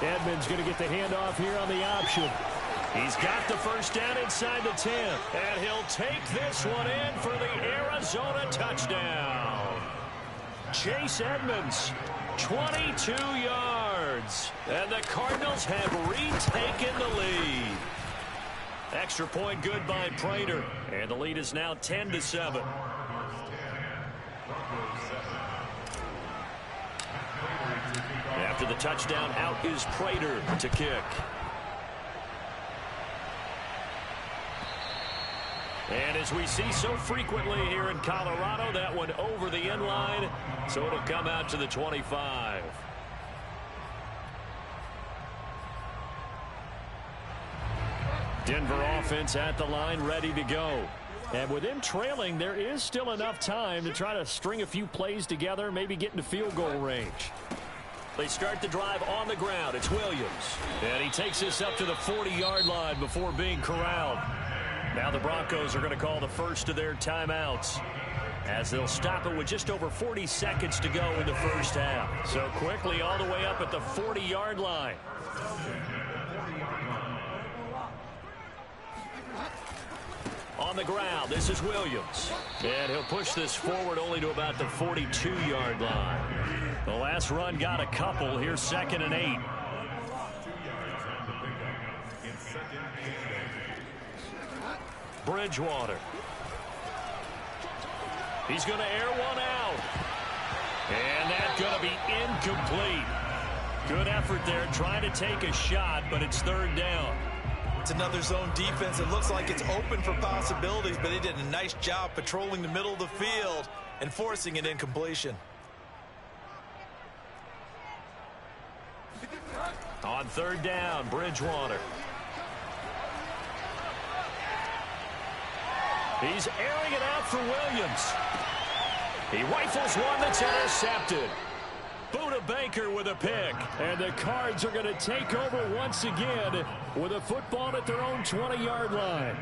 Edmonds going to get the handoff here on the option. He's got the first down inside the 10. And he'll take this one in for the Arizona touchdown. Chase Edmonds, 22 yards. And the Cardinals have retaken the lead. Extra point good by Prater. And the lead is now 10-7. After the touchdown, out is Prater to kick. And as we see so frequently here in Colorado, that one over the end line, so it'll come out to the 25. Denver offense at the line, ready to go. And with them trailing, there is still enough time to try to string a few plays together, maybe get into field goal range. They start the drive on the ground. It's Williams. And he takes this up to the 40-yard line before being corralled. Now the Broncos are going to call the first of their timeouts, as they'll stop it with just over 40 seconds to go in the first half. So quickly all the way up at the 40-yard line. On the ground, this is Williams. And he'll push this forward only to about the 42-yard line. The last run got a couple. Here's 2nd and 8. Bridgewater. He's going to air one out. And that's going to be incomplete. Good effort there, trying to take a shot, but it's 3rd down. It's another zone defense. It looks like it's open for possibilities, but they did a nice job patrolling the middle of the field and forcing an incompletion. On 3rd down, Bridgewater. He's airing it out for Williams. He rifles one that's intercepted. Buda Baker with a pick. And the Cards are going to take over once again with a football at their own 20-yard line.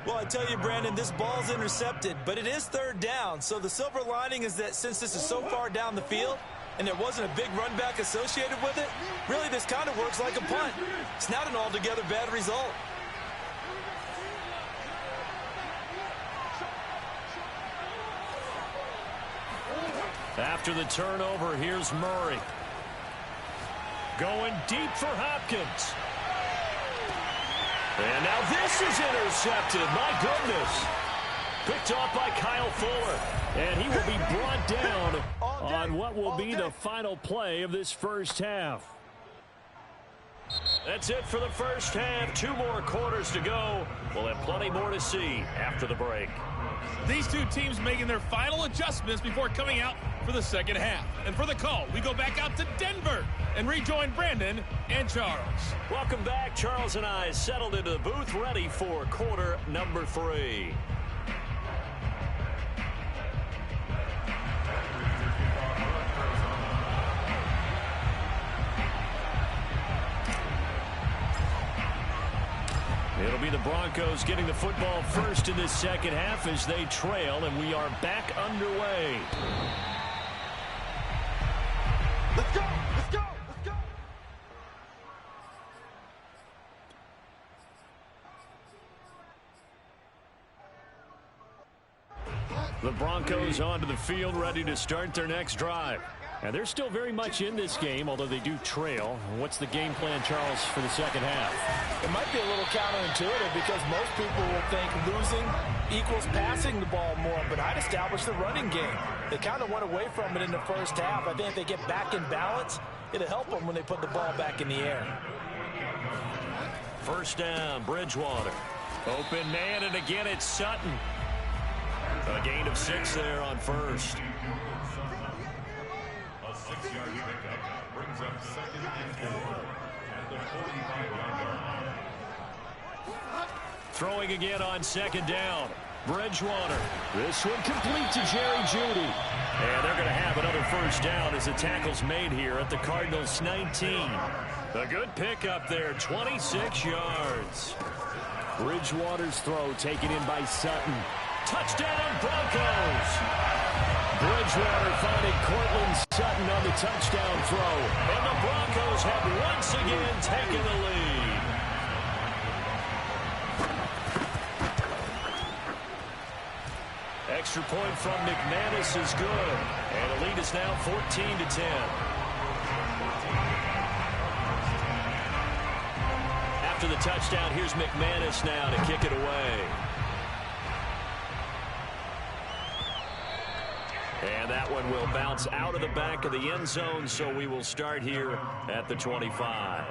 Well, I tell you, Brandon, this ball's intercepted, but it is 3rd down. So the silver lining is that since this is so far down the field and there wasn't a big run back associated with it, really this kind of works like a punt. It's not an altogether bad result. After the turnover, here's Murray. Going deep for Hopkins. And now this is intercepted. My goodness. Picked off by Kyle Fuller. And he will be brought down on what will be the final play of this first half. That's it for the first half. 2 more quarters to go. We'll have plenty more to see after the break. These two teams making their final adjustments before coming out for the second half. And for the call, we go back out to Denver and rejoin Brandon and Charles. Welcome back. Charles and I settled into the booth, ready for quarter number 3. It'll be the Broncos getting the football first in this second half as they trail, and we are back underway. Let's go! Let's go! Let's go! The Broncos onto the field, ready to start their next drive. And they're still very much in this game, although they do trail. What's the game plan, Charles, for the second half? It might be a little counterintuitive because most people will think losing equals passing the ball more, but I'd establish the running game. They kind of went away from it in the first half. I think if they get back in balance, it'll help them when they put the ball back in the air. First down, Bridgewater. Open man, and again it's Sutton. A gain of 6 there on first. A 6-yard pickup brings up 2nd and 4 at the 45-yard line. Throwing again on 2nd down. Bridgewater. This one complete to Jerry Jeudy. And they're going to have another first down as the tackle's made here at the Cardinals' 19. A good pickup there, 26 yards. Bridgewater's throw taken in by Sutton. Touchdown, Broncos! Bridgewater finding Cortland Sutton on the touchdown throw. And the Broncos have once again taken the lead. Extra point from McManus is good. And the lead is now 14-10. After the touchdown, here's McManus now to kick it away. And And that one will bounce out of the back of the end zone, so we will start here at the 25.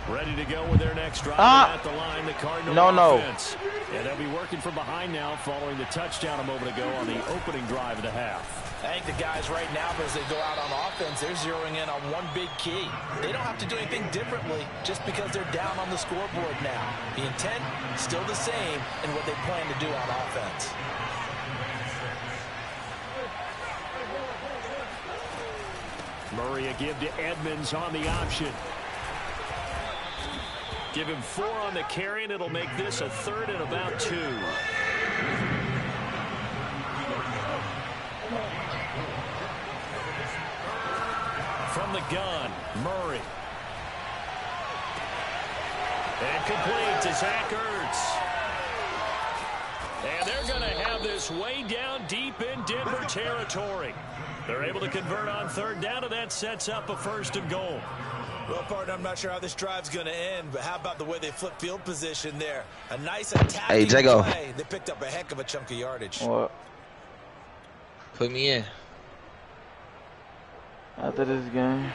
Ready to go with their next drive at the line, the Cardinal offense. And they'll be working from behind now following the touchdown a moment ago on the opening drive of the half. I think the guys right now, as they go out on offense, they're zeroing in on one big key. They don't have to do anything differently just because they're down on the scoreboard now. The intent still the same in what they plan to do on offense. Murray a give to Edmonds on the option. Give him 4 on the carry, and it'll make this a 3rd and about 2. From the gun, Murray. And complete to Zach Ertz. And they're going to have this way down deep in Denver territory. They're able to convert on 3rd down, and that sets up a 1st and goal. Well, partner, I'm not sure how this drive's going to end, but how about the way they flip field position there? A nice attacking play. They picked up a heck of a chunk of yardage. What? Put me in. After this game.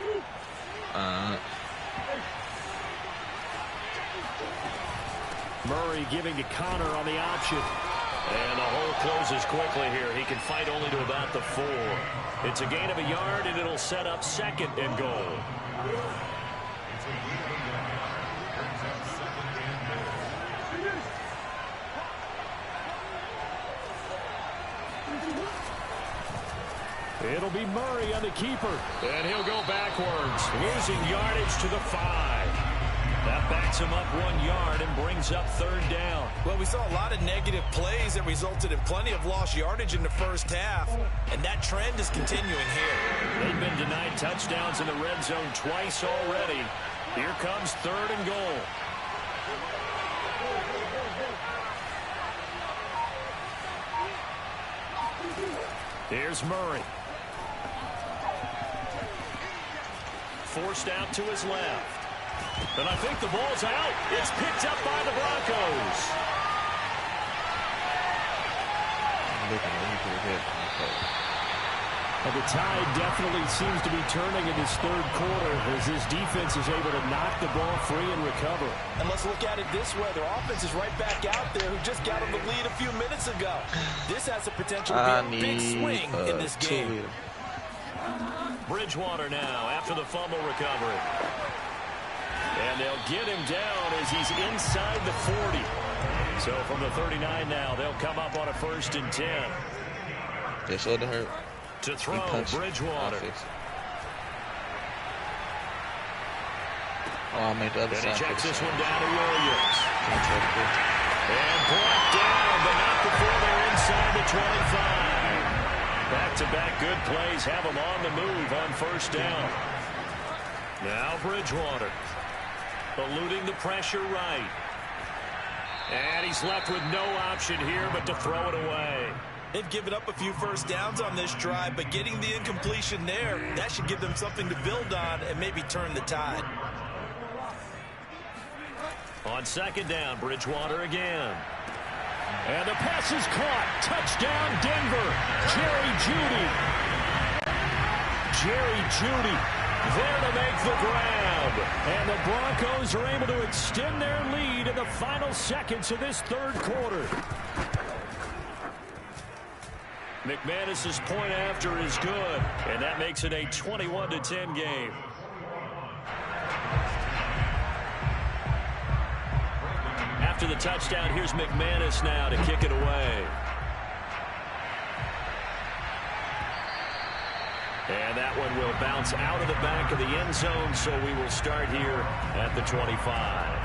Murray giving to Connor on the option. And the hole closes quickly here. He can fight only to about the 4. It's a gain of a yard, and it'll set up 2nd and goal. It'll be Murray on the keeper, and he'll go backwards, losing yardage to the 5. That backs him up 1 yard and brings up 3rd down. Well, we saw a lot of negative plays that resulted in plenty of lost yardage in the first half, and that trend is continuing here. They've been denied touchdowns in the red zone twice already. Here comes 3rd and goal. Here's Murray. Forced out to his left. And I think the ball's out. It's picked up by the Broncos. And the tide definitely seems to be turning in this 3rd quarter as this defense is able to knock the ball free and recover. And let's look at it this way. Their offense is right back out there who just got them the lead a few minutes ago. This has the potential to be a big swing in this game. Bridgewater now after the fumble recovery. And they'll get him down as he's inside the 40. So from the 39 now, they'll come up on a 1st and 10. They showed hurt. To throw, Bridgewater. Oh, I made the other side. And he checks this one down to Williams. And brought down, but not before they're inside the 25. Back-to-back good plays have him on the move on 1st down. Now Bridgewater. Eluding the pressure right. And he's left with no option here but to throw it away. They've given up a few 1st downs on this drive, but getting the incompletion there, that should give them something to build on and maybe turn the tide. On 2nd down, Bridgewater again. And the pass is caught. Touchdown, Denver. Jerry Jeudy there to make the grab. And the Broncos are able to extend their lead in the final seconds of this 3rd quarter. McManus's point after is good, and that makes it a 21-10 game. After the touchdown, here's McManus now to kick it away. And that one will bounce out of the back of the end zone, so we will start here at the 25.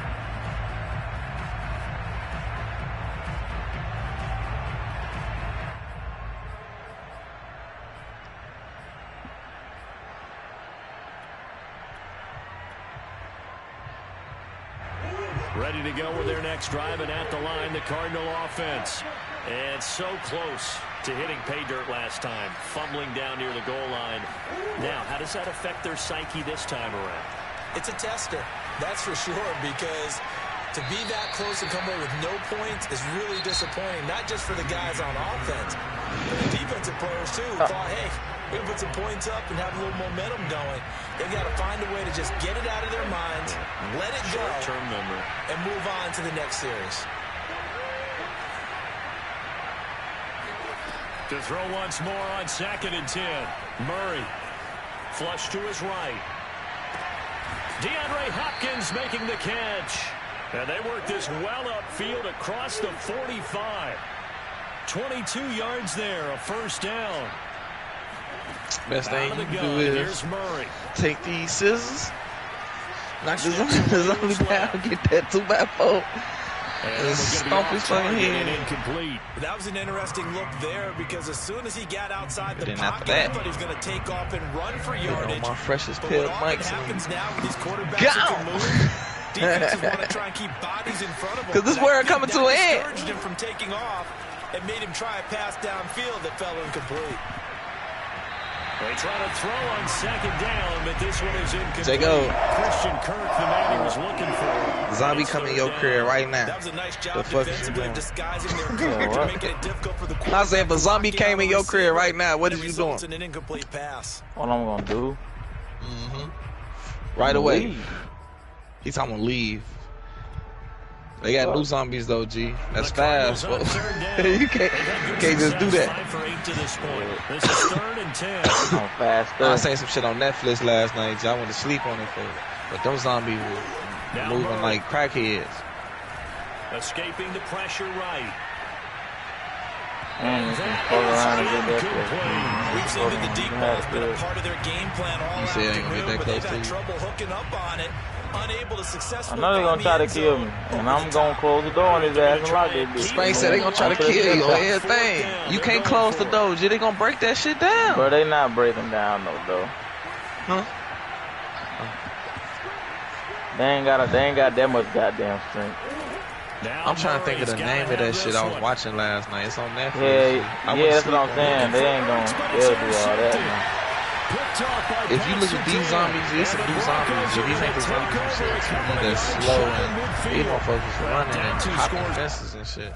Ready to go with their next drive, and at the line, the Cardinal offense. And so close to hitting pay dirt last time, fumbling down near the goal line. Now, how does that affect their psyche this time around? It's a tester, that's for sure, because To be that close and come away with no points is really disappointing, not just for the guys on offense, but the defensive players, too, who thought, hey, we're going to put some points up and have a little momentum going. They've got to find a way to just get it out of their minds, let it go, Short-term memory, and move on to the next series. To throw once more on 2nd and 10. Murray. Flush to his right. DeAndre Hopkins making the catch. And they work this well upfield across the 45. 22 yards there, a first down. Best thing you can do is take these scissors, knock the zombie down, get that 2x4, and stomp his fucking head. Incomplete. That was an interesting look there because as soon as he got outside the pocket, I thought he was going to take off and run for yardage. My freshest pair of mics. Happens now with these quarterbacks that can move. Defenses want to try and keep bodies in front of him. Because this is where it coming to an end. Discouraged him from taking off and made him try a pass downfield that fell incomplete. They try to throw on 2nd down, but this one is incomplete. Take go. Christian Kirk, the man he was looking for. Zombie come in your career right now. That was a nice job the fuck defensively of disguising their coverage and making it difficult for the quarterback. I said, if a zombie came in your career right now, what is you doing? In an incomplete pass. What I'm gonna do? Right away. He's talking about leave. They got new zombies though, G. That's fast. you can't just do that. This is 3rd and 10. I'm faster. I seen some shit on Netflix last night, G. I went to sleep on it but those zombies were moving like crackheads. Escaping the pressure right. And fuck around and get that We've seen that the deep ball's been a part of their game plan all afternoon, but they've had trouble hooking up on it. Unable to successfully. I know they're gonna try to kill me, and I'm gonna close the door on his ass and lock it. Spain said they gonna try to kill you on everything. You can't close the door, G. They gonna break that shit down. Bro, they not breaking down no door. Huh? They ain't got that much goddamn strength. I'm trying to think of the name of that shit I was watching last night. It's on Netflix. Yeah, that's what I'm saying. They ain't they'll do all that, man. If you look at these zombies, it's some new zombies. If these ain't the zombies, they're slow and these motherfuckers running and hopping fences and shit.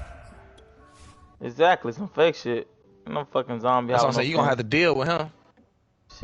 Exactly, some fake shit. No fucking zombie. That's what I'm saying. You gonna have to deal with him.